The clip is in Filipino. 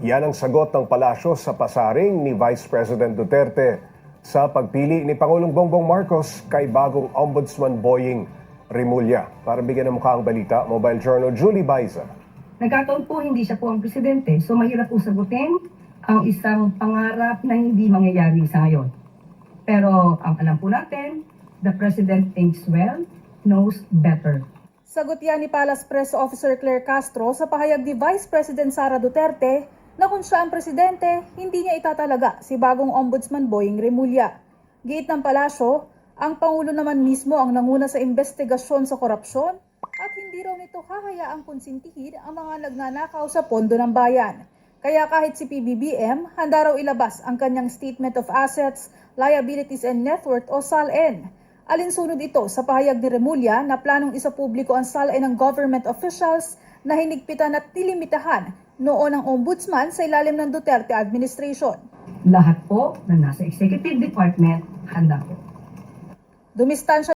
Yan ang sagot ng palasyo sa pasaring ni Vice President Duterte sa pagpili ni Pangulong Bongbong Marcos kay bagong Ombudsman Boying Rimulya. Para bigyan ng mukha ang balita, Mobile Journal Julie Baiza. Nagkataon po hindi siya po ang presidente, so mahirap po sagutin ang isang pangarap na hindi mangyayari sa ngayon. Pero ang alam po natin, the president thinks well, knows better. Sagot yan ni Palace Press Officer Claire Castro sa pahayag ni Vice President Sara Duterte na kung siya ang presidente, hindi niya itatalaga si bagong Ombudsman Boying Rimulya. Giit ng palasyo, ang Pangulo naman mismo ang nanguna sa investigasyon sa korupsyon at hindi raw nito hahayaang konsintihin ang mga nagnanakaw sa pondo ng bayan. Kaya kahit si PBBM, handa raw ilabas ang kanyang Statement of Assets, Liabilities and Net Worth o SALN. Alinsunod ito sa pahayag ni Rimulya na planong isapubliko ang SALN ng government officials na hinigpitan at nilimitahan noon ang ombudsman sa ilalim ng Duterte administration. Lahat po na nasa executive department, handa po. Dumistansya